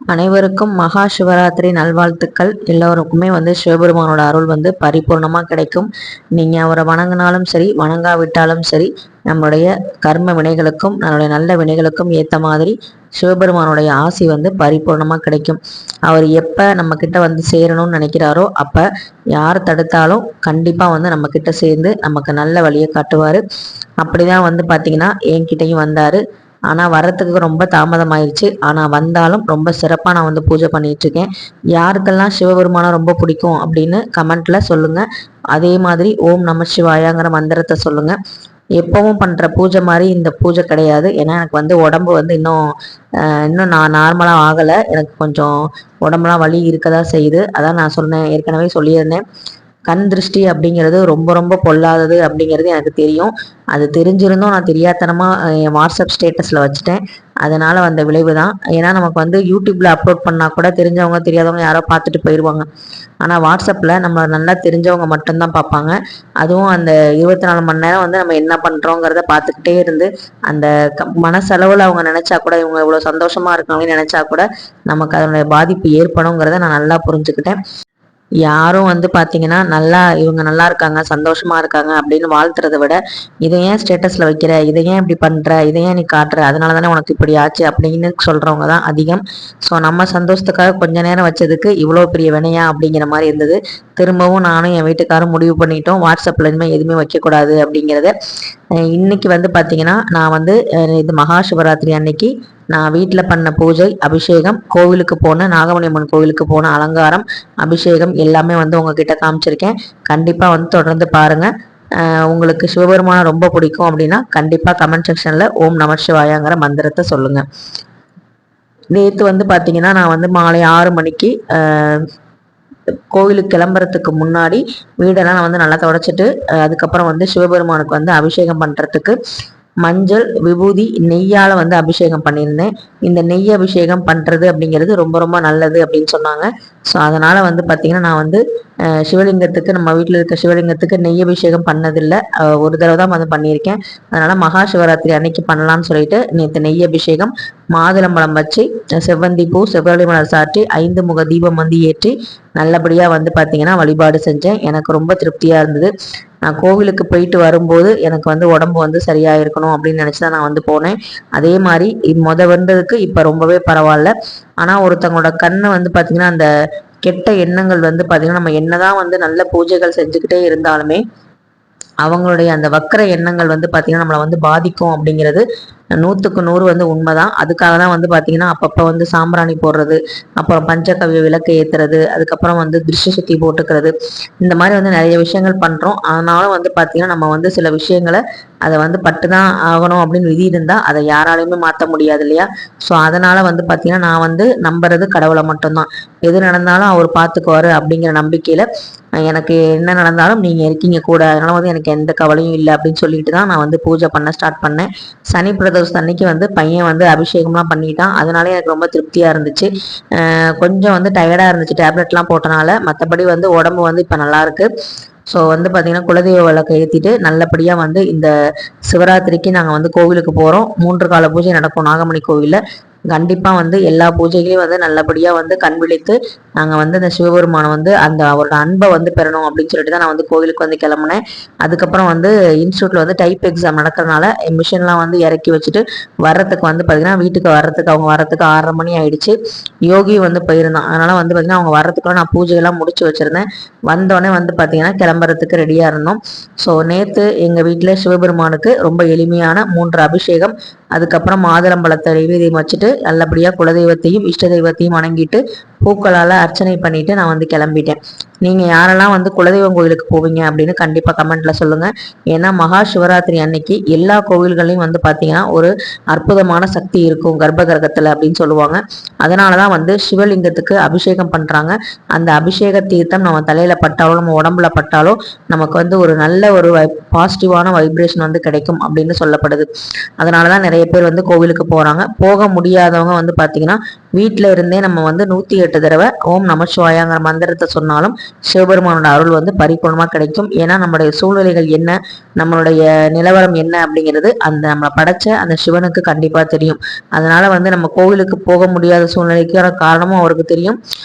அனைவருக்கும் மகா சிவராத்திரி நல்வாழ்த்துக்கள். எல்லோருக்குமே சிவபெருமானோட அருள் பரிபூர்ணமாக கிடைக்கும். நீங்கள் அவரை வணங்கினாலும் சரி, வணங்காவிட்டாலும் சரி, நம்மளுடைய கர்ம வினைகளுக்கும் நம்மளுடைய நல்ல வினைகளுக்கும் ஏற்ற மாதிரி சிவபெருமானுடைய ஆசி பரிபூர்ணமாக கிடைக்கும். அவர் எப்போ நம்மக்கிட்ட சேரணும்னு நினைக்கிறாரோ அப்போ யார் தடுத்தாலும் கண்டிப்பாக நம்மக்கிட்ட சேர்ந்து நமக்கு நல்ல வழியை காட்டுவார். அப்படி தான் பார்த்தீங்கன்னா என்கிட்டையும் வந்தார். ஆனால் வரத்துக்கு ரொம்ப தாமதம் ஆயிடுச்சு. ஆனால் வந்தாலும் ரொம்ப சிறப்பாக நான் பூஜை பண்ணிகிட்ருக்கேன். யாருக்கெல்லாம் சிவபெருமானை ரொம்ப பிடிக்கும் அப்படின்னு கமெண்ட்டில் சொல்லுங்கள். அதே மாதிரி ஓம் நம சிவாயாங்கிற மந்திரத்தை சொல்லுங்கள். எப்பவும் பண்ணுற பூஜை மாதிரி இந்த பூஜை கிடையாது. ஏன்னா எனக்கு உடம்பு இன்னும் நான் நார்மலாக ஆகலை. எனக்கு கொஞ்சம் உடம்புலாம் வலி இருக்க தான் செய்யுது. அதான் நான் சொன்னேன், ஏற்கனவே சொல்லியிருந்தேன், கண் திருஷ்டி அப்படிங்கிறது ரொம்ப ரொம்ப பொல்லாதது அப்படிங்கிறது எனக்கு தெரியும். அது தெரிஞ்சிருந்தும் நான் தெரியாதனமாக என் வாட்ஸ்அப் ஸ்டேட்டஸில் வச்சுட்டேன். அதனால் வந்த விளைவு தான். ஏன்னா நமக்கு யூடியூப்பில் அப்லோட் பண்ணால் கூட தெரிஞ்சவங்க தெரியாதவங்க யாரோ பார்த்துட்டு போயிடுவாங்க. ஆனால் வாட்ஸ்அப்பில் நம்ம நல்லா தெரிஞ்சவங்க மட்டும்தான் பார்ப்பாங்க. அதுவும் அந்த 24 மணி நேரம் நம்ம என்ன பண்ணுறோங்கிறத பார்த்துக்கிட்டே இருந்து அந்த மனசளவில் அவங்க நினச்சா கூட இவங்க இவ்வளோ சந்தோஷமாக இருக்காங்கன்னு நினச்சா கூட நமக்கு அதனுடைய பாதிப்பு ஏற்படுங்கிறத நான் நல்லா புரிஞ்சுக்கிட்டேன். யாரும் பார்த்தீங்கன்னா இவங்க நல்லா இருக்காங்க, சந்தோஷமா இருக்காங்க அப்படின்னு வாழ்த்துறதை விட, இதை ஏன் ஸ்டேட்டஸ்ல வைக்கிற, இதை ஏன் இப்படி பண்ற, இதை ஏன் நீ காட்டுற, அதனால தானே உனக்கு இப்படி ஆச்சு அப்படின்னு சொல்றவங்க தான் அதிகம். ஸோ நம்ம சந்தோஷத்துக்காக கொஞ்ச நேரம் வச்சதுக்கு இவ்வளோ பெரிய வினையா அப்படிங்கிற மாதிரி இருந்தது. திரும்பவும் நானும் என் வீட்டுக்காரும் முடிவு பண்ணிட்டோம், வாட்ஸ்அப்ல இனிமேல் எதுவுமே வைக்கக்கூடாது அப்படிங்கிறத. இன்னைக்கு பார்த்தீங்கன்னா நான் இது மகா சிவராத்திரி அன்னைக்கு நான் வீட்டில் பண்ண பூஜை, அபிஷேகம், கோவிலுக்கு போன நாகமணி அம்மன் கோவிலுக்கு போன அலங்காரம், அபிஷேகம் எல்லாமே உங்ககிட்ட காமிச்சிருக்கேன். கண்டிப்பாக தொடர்ந்து பாருங்கள். உங்களுக்கு சிவபெருமானை ரொம்ப பிடிக்கும் அப்படின்னா கண்டிப்பாக கமெண்ட் செக்ஷனில் ஓம் நம சிவாயாங்கிற மந்திரத்தை சொல்லுங்கள். நேற்று பார்த்தீங்கன்னா நான் மாலை 6 மணிக்கு கோவிலுக்கு கிளம்புறதுக்கு முன்னாடி வீடெல்லாம் நான் நல்லா தொடச்சிட்டு அதுக்கப்புறம் சிவபெருமானுக்கு அபிஷேகம் பண்ணுறதுக்கு மஞ்சள், விபூதி, நெய்யால் அபிஷேகம் பண்ணியிருந்தேன். இந்த நெய் அபிஷேகம் பண்ணுறது அப்படிங்கிறது ரொம்ப ரொம்ப நல்லது அப்படின்னு சொன்னாங்க. ஸோ அதனால் பார்த்தீங்கன்னா நான் சிவலிங்கத்துக்கு, நம்ம வீட்டில் இருக்க சிவலிங்கத்துக்கு நெய் அபிஷேகம் பண்ணதில்லை. ஒரு தடவை தான் பண்ணியிருக்கேன். அதனால் மகா சிவராத்திரி அன்னைக்கு பண்ணலான்னு சொல்லிட்டு நேற்று நெய் அபிஷேகம், மாதுளம்பழம் வச்சு, செவ்வந்தி பூ, செவ்வரளி மலர் சாற்றி, 5 முக தீபம் ஏற்றி நல்லபடியாக பார்த்தீங்கன்னா வழிபாடு செஞ்சேன். எனக்கு ரொம்ப திருப்தியாக இருந்தது. நான் கோவிலுக்கு போயிட்டு வரும்போது எனக்கு உடம்பு சரியாக இருக்கணும் அப்படின்னு நினச்சி தான் நான் போனேன். அதே மாதிரி வந்ததுக்கு இப்போ ரொம்பவே பரவாயில்ல. ஆனால் ஒருத்தவங்களோட கண்ணு பார்த்தீங்கன்னா அந்த கெட்ட எண்ணங்கள் பார்த்தீங்கன்னா நம்ம என்னதான் நல்ல பூஜைகள் செஞ்சுக்கிட்டே இருந்தாலுமே அவங்களுடைய அந்த வக்கர எண்ணங்கள் பார்த்தீங்கன்னா நம்மளை பாதிக்கும் அப்படிங்கிறது 100க்கு 100 உண்மைதான். அதுக்காக தான் பார்த்தீங்கன்னா அப்பப்போ சாம்பிராணி போடுறது, அப்புறம் பஞ்சகவ்ய விளக்கு ஏற்றுறது, அதுக்கப்புறம் திருஷ்டி சுத்தி போட்டுக்கிறது, இந்த மாதிரி நிறைய விஷயங்கள் பண்ணுறோம். ஆனாலும் பார்த்தீங்கன்னா நம்ம சில விஷயங்களை அதை பட்டு தான் ஆகணும் அப்படின்னு விதி இருந்தால் அதை யாராலையுமே மாற்ற முடியாது இல்லையா? ஸோ அதனால் பார்த்தீங்கன்னா நான் நம்புறது கடவுளை மட்டும்தான். எது நடந்தாலும் அவர் பார்த்துக்குவாரு அப்படிங்கிற நம்பிக்கையில் எனக்கு என்ன நடந்தாலும் நீங்கள் இருக்கீங்க கூட, அதனால் எனக்கு எந்த கவலையும் இல்லை அப்படின்னு சொல்லிட்டு தான் நான் பூஜை பண்ண ஸ்டார்ட் பண்ணேன். சனி பிரதோஷம் அன்னைக்கு பையன் அபிஷேகம்லாம் பண்ணிட்டான். அதனாலே எனக்கு ரொம்ப திருப்தியாக இருந்துச்சு. கொஞ்சம் டயர்டாக இருந்துச்சு டேப்லெட்லாம் போட்டனால. மற்றபடி உடம்பு இப்போ நல்லாயிருக்கு. ஸோ பார்த்தீங்கன்னா குலதெய்வ விளக்கை ஏற்றிட்டு நல்லபடியாக இந்த சிவராத்திரிக்கு நாங்கள் கோவிலுக்கு போகிறோம். 3 கால பூஜை நடக்கும் நாகமணி கோவிலில். கண்டிப்பாக எல்லா பூஜைகளையும் நல்லபடியாக கண் விழித்து நாங்கள் இந்த சிவபெருமானை அந்த அவரோட அன்பை பெறணும் அப்படின்னு சொல்லிட்டு தான் நான் கோவிலுக்கு கிளம்புனேன். அதுக்கப்புறம் இன்ஸ்டியூட்டில் டைப் எக்ஸாம் நடக்கிறதுனால மிஷின்லாம் இறக்கி வச்சுட்டு வர்றதுக்கு பார்த்தீங்கன்னா வீட்டுக்கு வர்றதுக்கு அவங்க வர்றதுக்கு 6:30 மணி ஆயிடுச்சு. யோகி போயிருந்தான். அதனால் பார்த்தீங்கன்னா அவங்க வர்றதுக்குள்ள நான் பூஜையெல்லாம் முடிச்சு வச்சுருந்தேன். வந்தோடனே பார்த்தீங்கன்னா கிளம்புறதுக்கு ரெடியாக இருந்தோம். ஸோ நேற்று எங்கள் வீட்டில் சிவபெருமானுக்கு ரொம்ப எளிமையான 3 அபிஷேகம், அதுக்கப்புறம் மாதுளம்பழத்தை நைவேத்தியம் வச்சுட்டு நல்லபடியாக குலதெய்வத்தையும் இஷ்ட தெய்வத்தையும் வணங்கிட்டு பூக்களால் அர்ச்சனை பண்ணிட்டு நான் கிளம்பிட்டேன். நீங்கள் யாரெல்லாம் குலதெய்வம் கோயிலுக்கு போவீங்க அப்படின்னு கண்டிப்பாக கமெண்ட்டில் சொல்லுங்கள். ஏன்னா மகா சிவராத்திரி அன்னைக்கு எல்லா கோவில்களையும் பார்த்தீங்கன்னா ஒரு அற்புதமான சக்தி இருக்கும் கர்ப்ப கிரகத்தில் அப்படின்னு சொல்லுவாங்க. அதனால தான் சிவலிங்கத்துக்கு அபிஷேகம் பண்ணுறாங்க. அந்த அபிஷேக தீர்த்தம் நம்ம தலையில் பட்டாலோ நம்ம உடம்புல பட்டாலோ நமக்கு ஒரு நல்ல ஒரு பாசிட்டிவான வைப்ரேஷன் கிடைக்கும் அப்படின்னு சொல்லப்படுது. அதனால தான் நிறைய பேர் கோவிலுக்கு போகிறாங்க. போக முடியாதவங்க பார்த்தீங்கன்னா வீட்டில் இருந்தே நம்ம 108 தடவை ஓம் நமச்சிவாயாங்கிற மந்திரத்தை சொன்னாலும் சிவபெருமானோட அருள் வந்து பரிபூர்ணமா கிடைக்கும். ஏன்னா நம்மளுடைய சூழ்நிலைகள் என்ன, நம்மளுடைய நிலவரம் என்ன அப்படிங்கிறது அந்த நம்மளை படைச்ச அந்த சிவனுக்கு கண்டிப்பா தெரியும். அதனால வந்து நம்ம கோவிலுக்கு போக முடியாத சூழ்நிலைக்கான காரணமும் அவருக்கு தெரியும்,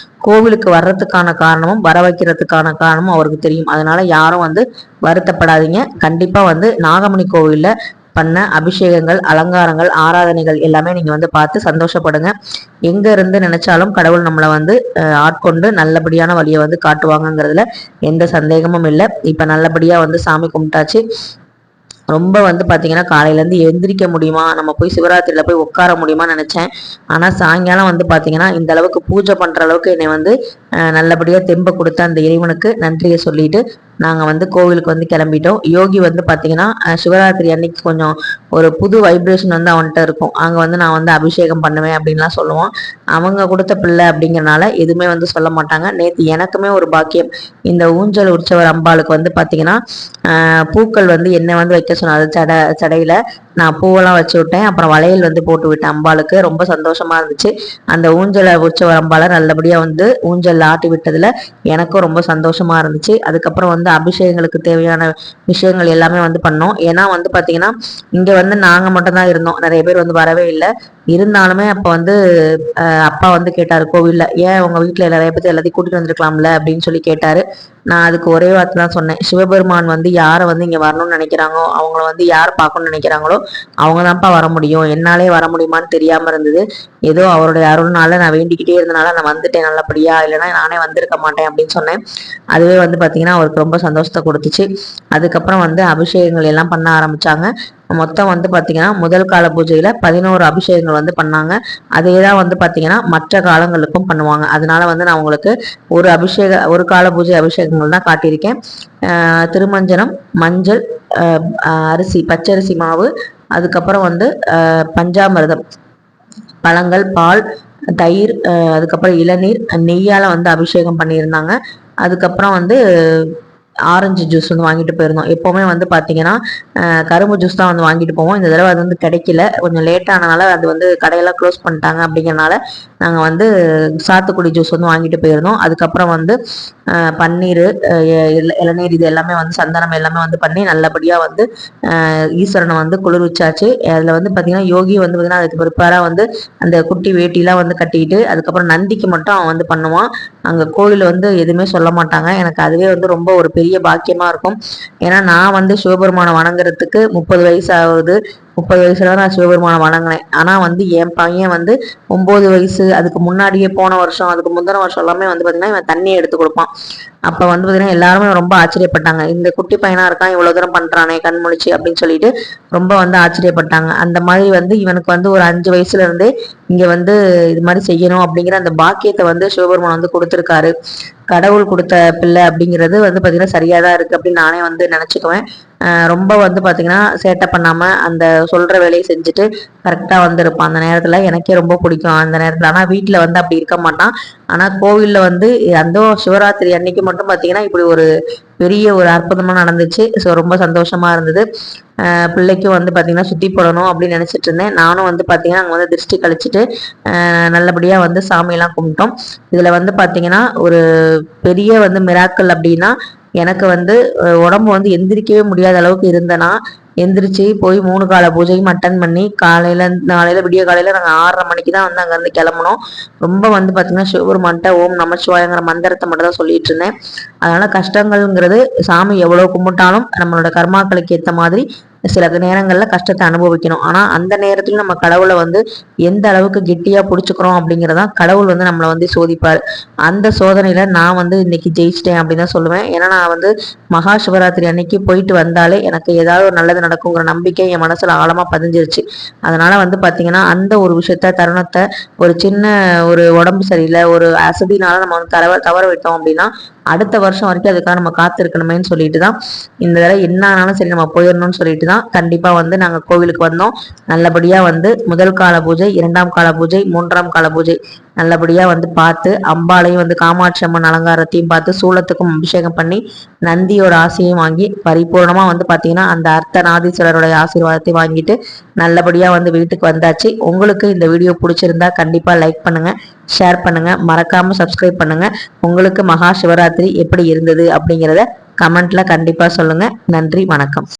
கோவிலுக்கு வர்றதுக்கான காரணமும் வர வைக்கிறதுக்கான காரணமும் அவருக்கு தெரியும். அதனால யாரும் வந்து வருத்தப்படாதீங்க. கண்டிப்பா வந்து நாகமணி கோவில்ல பண்ண அபிஷேகங்கள், அலங்காரங்கள், ஆராதனைகள் எல்லாமே நீங்க வந்து பார்த்து சந்தோஷப்படுங்க. எங்க இருந்து நினைச்சாலும் கடவுள் நம்மளை வந்து ஆட்கொண்டு நல்லபடியான வழியை வந்து காட்டுவாங்கங்கிறதுல எந்த சந்தேகமும் இல்லை. இப்ப நல்லபடியா வந்து சாமி கும்பிட்டாச்சு. ரொம்ப வந்து பார்த்தீங்கன்னா காலையிலேருந்து எந்திரிக்க முடியுமா, நம்ம போய் சிவராத்திரியில் போய் உட்கார முடியுமான்னு நினச்சேன். ஆனால் சாயங்காலம் வந்து பார்த்தீங்கன்னா இந்த அளவுக்கு பூஜை பண்ணுற அளவுக்கு என்னை வந்து நல்லபடியாக தெம்ப கொடுத்த அந்த இறைவனுக்கு நன்றியை சொல்லிட்டு நாங்கள் வந்து கோவிலுக்கு வந்து கிளம்பிட்டோம். யோகி வந்து பார்த்தீங்கன்னா சிவராத்திரி அன்னைக்கு கொஞ்சம் ஒரு புது வைப்ரேஷன் வந்து அவன்கிட்ட இருக்கும். அங்கே வந்து நான் வந்து அபிஷேகம் பண்ணுவேன் அப்படின்லாம் சொல்லுவான். அவங்க கொடுத்த பிள்ளை அப்படிங்கிறனால எதுவுமே வந்து சொல்ல மாட்டாங்க. நேற்று எனக்குமே ஒரு பாக்கியம். இந்த ஊஞ்சல் உற்சவர் அம்பாளுக்கு வந்து பார்த்தீங்கன்னா பூக்கள் வந்து என்ன வந்து வைக்க சொன்னாது, சடையில நான் பூவெல்லாம் வச்சு விட்டேன். அப்புறம் வளையல் வந்து போட்டு விட்டேன் அம்பாளுக்கு. ரொம்ப சந்தோஷமா இருந்துச்சு. அந்த ஊஞ்சலை உற்சவர் அம்பாலை நல்லபடியா வந்து ஊஞ்சல் ஆட்டி விட்டதுல எனக்கும் ரொம்ப சந்தோஷமா இருந்துச்சு. அதுக்கப்புறம் வந்து அபிஷேகங்களுக்கு தேவையான விஷயங்கள் எல்லாமே வந்து பண்ணோம். ஏன்னா வந்து பாத்தீங்கன்னா இங்க வந்து நாங்க மட்டும் தான் இருந்தோம், நிறைய பேர் வந்து வரவே இல்லை. இருந்தாலுமே அப்ப வந்து அப்பா வந்து கேட்டாரு கோவில்ல, ஏன் உங்க வீட்டுல நிறைய பேர் எல்லாத்தையும் கூட்டிட்டு வந்திருக்கலாம்ல அப்படின்னு சொல்லி கேட்டாரு. நான் அதுக்கு ஒரே வார்த்தை தான் சொன்னேன், சிவபெருமான் வந்து யாரை வந்து இங்க வரணும்னு நினைக்கிறாங்களோ, அவங்கள வந்து யார் பார்க்கணும்னு நினைக்கிறாங்களோ அவங்க தான்ப்பா வர முடியும், என்னாலே வர முடியுமான்னு தெரியாம இருந்தது. ஏதோ அவருடைய அருள்னால நான் வேண்டிக்கிட்டே இருந்தனால நான் வந்துட்டேன் நல்லபடியா, இல்லைன்னா நானே வந்திருக்க மாட்டேன் அப்படின்னு சொன்னேன். அதுவே வந்து பாத்தீங்கன்னா அவருக்கு ரொம்ப சந்தோஷத்தை கொடுத்துச்சு. அதுக்கப்புறம் வந்து அபிஷேகங்கள் எல்லாம் பண்ண ஆரம்பிச்சாங்க. மொத்தம் வந்து பாத்தீங்கன்னா முதல் கால பூஜையில 11 அபிஷேகங்கள் வந்து பண்ணாங்க. அதே தான் வந்து பாத்தீங்கன்னா மற்ற காலங்களுக்கும் பண்ணுவாங்க. அதனால வந்து நான் உங்களுக்கு ஒரு கால பூஜை அபிஷேகங்கள் தான் காட்டியிருக்கேன். திருமஞ்சனம், மஞ்சள், அரிசி, பச்சரிசி மாவு, அதுக்கப்புறம் வந்து பஞ்சாமிர்தம், பழங்கள், பால், தயிர், அதுக்கப்புறம் இளநீர், நெய்யால வந்து அபிஷேகம் பண்ணியிருந்தாங்க. அதுக்கப்புறம் வந்து ஆரஞ்சு ஜூஸ் வந்து வாங்கிட்டு போயிருந்தோம். எப்போவுமே வந்து பார்த்தீங்கன்னா கரும்பு ஜூஸ் தான் வந்து வாங்கிட்டு போவோம். இந்த தடவை அது வந்து கிடைக்கல, கொஞ்சம் லேட்டானனால அது வந்து கடையெல்லாம் க்ளோஸ் பண்ணிட்டாங்க. அப்படிங்கிறனால நாங்கள் வந்து சாத்துக்குடி ஜூஸ் வந்து வாங்கிட்டு போயிருந்தோம். அதுக்கப்புறம் வந்து பன்னீர், இளநீர், இது எல்லாமே வந்து சந்தனம் எல்லாமே வந்து பண்ணி நல்லபடியாக வந்து ஈஸ்வரனை வந்து குளிர்விச்சாச்சு. அதில் வந்து பார்த்தீங்கன்னா யோகி வந்து பார்த்தீங்கன்னா அதுக்கு ப்ரிப்பேராக வந்து அந்த குட்டி வேட்டிலாம் வந்து கட்டிக்கிட்டு அதுக்கப்புறம் நந்திக்கு மட்டும் அவன் வந்து பண்ணுவான். அங்கே கோவிலில் வந்து எதுவுமே சொல்ல மாட்டாங்க. எனக்கு அதுவே வந்து ரொம்ப ஒரு பெரிய பாக்கியமா இருக்கும். ஏன்னா நான் வந்து சிவபெருமானை வணங்குறதுக்கு 30 வயசு ஆகுது. 30 வயசுல நான் சிவபெருமானை வணங்கினேன். ஆனா வந்து என் பையன் வந்து 9 வயசு, அதுக்கு முன்னாடியே போன வருஷம், அதுக்கு முந்தின வருஷம் எல்லாமே வந்து பாத்தீங்கன்னா இவன் தண்ணியை எடுத்து கொடுப்பான். அப்ப வந்து பாத்தீங்கன்னா எல்லாருமே ரொம்ப ஆச்சரியப்பட்டாங்க, இந்த குட்டி பையனா இருக்கான் இவ்வளவு தூரம் பண்றானே கண் முழிச்சு அப்படின்னு சொல்லிட்டு ரொம்ப வந்து ஆச்சரியப்பட்டாங்க. அந்த மாதிரி வந்து இவனுக்கு வந்து ஒரு 5 வயசுல இருந்தே இங்க வந்து இது மாதிரி செய்யணும் அப்படிங்கிற அந்த பாக்கியத்தை வந்து சிவபெருமான் வந்து கொடுத்துருக்காரு. கடவுள் கொடுத்த பிள்ளை அப்படிங்கிறது வந்து பாத்தீங்கன்னா சரியாதான் இருக்கு அப்படின்னு நானே வந்து நினைச்சுக்குவேன். ரொம்ப வந்து பாத்தீங்கன்னா சேட்டை பண்ணாம அந்த சொல்ற வேலையை செஞ்சுட்டு கரெக்டா வந்து இருப்பான் அந்த நேரத்துல. எனக்கே ரொம்ப பிடிக்கும் அந்த நேரத்துல. ஆனா வீட்டுல வந்து அப்படி இருக்க மாட்டான். ஆனா கோவில்ல வந்து அந்த சிவராத்திரி அன்னைக்கு மட்டும் பாத்தீங்கன்னா இப்படி ஒரு பெரிய ஒரு அற்புதமா நடந்துச்சு. ஸோ ரொம்ப சந்தோஷமா இருந்தது. பிள்ளைக்கும் வந்து பாத்தீங்கன்னா சுத்தி போடணும் அப்படின்னு நினைச்சிட்டு இருந்தேன். நானும் வந்து பாத்தீங்கன்னா அங்க வந்து திருஷ்டி கழிச்சிட்டு நல்லபடியா வந்து சாமியெல்லாம் கும்பிட்டோம். இதுல வந்து பாத்தீங்கன்னா ஒரு பெரிய வந்து மிராக்கள் அப்படின்னா, எனக்கு வந்து உடம்பு வந்து எந்திரிக்கவே முடியாத அளவுக்கு இருந்தேன்னா எந்திரிச்சு போய் 3 கால பூஜையும் அட்டன் பண்ணி நாளையில விடிய காலையில நாங்கள் 6:30 மணிக்கு தான் வந்து அங்கேருந்து கிளம்பணும். ரொம்ப வந்து பார்த்தீங்கன்னா சிவபெருமான்கிட்ட ஓம் நமச்சிவாயங்கிற மந்திரத்தை மட்டும் தான் சொல்லிட்டு இருந்தேன். அதனால கஷ்டங்கள்ங்கிறது சாமி எவ்வளோ கும்பிட்டாலும் நம்மளோட கர்மாக்களுக்கு ஏற்ற மாதிரி சில நேரங்கள்ல கஷ்டத்தை அனுபவிக்கணும். ஆனா அந்த நேரத்துல நம்ம கடவுளை வந்து எந்த அளவுக்கு கெட்டியா பிடிச்சுக்கிறோம் அப்படிங்கிறதா கடவுள் வந்து நம்மளை வந்து சோதிப்பாரு. அந்த சோதனையில நான் வந்து இன்னைக்கு ஜெயிச்சிட்டேன் அப்படின்னு தான் சொல்லுவேன். ஏன்னா நான் வந்து மகா சிவராத்திரி அன்னைக்கு போயிட்டு வந்தாலே எனக்கு ஏதாவது ஒரு நல்லது நடக்குங்கிற நம்பிக்கை என் மனசுல ஆழமா பதிஞ்சிருச்சு. அதனால வந்து பாத்தீங்கன்னா அந்த ஒரு விஷயத்த தருணத்தை ஒரு சின்ன ஒரு உடம்பு சரியில்லை, ஒரு அசதினால நம்ம வந்து தவற விட்டோம் அப்படின்னா அடுத்த வருஷம் வரைக்கும் அதுக்காக நம்ம காத்திருக்கணுமேன்னு சொல்லிட்டு தான் இந்த தடவை என்ன ஆனாலும் சரி நம்ம போயிடணும்னு சொல்லிட்டு தான் கண்டிப்பா வந்து நாங்க கோவிலுக்கு வந்தோம். நல்லபடியா வந்து முதல் கால பூஜை, 2ஆம் கால பூஜை, 3ஆம் கால பூஜை நல்லபடியாக வந்து பார்த்து அம்பாளையும் வந்து காமாட்சி அம்மன் அலங்காரத்தையும் பார்த்து சூளத்துக்கும் அபிஷேகம் பண்ணி நந்தியோட ஆசையும் வாங்கி பரிபூர்ணமாக வந்து பார்த்தீங்கன்னா அந்த அர்த்தநாதீஸ்வரருடைய ஆசீர்வாதத்தை வாங்கிட்டு நல்லபடியாக வந்து வீட்டுக்கு வந்தாச்சு. உங்களுக்கு இந்த வீடியோ பிடிச்சிருந்தா கண்டிப்பாக லைக் பண்ணுங்க, ஷேர் பண்ணுங்க, மறக்காம சப்ஸ்கிரைப் பண்ணுங்க. உங்களுக்கு மகா சிவராத்திரி எப்படி இருந்தது அப்படிங்கிறத கமெண்ட்ல கண்டிப்பாக சொல்லுங்க. நன்றி, வணக்கம்.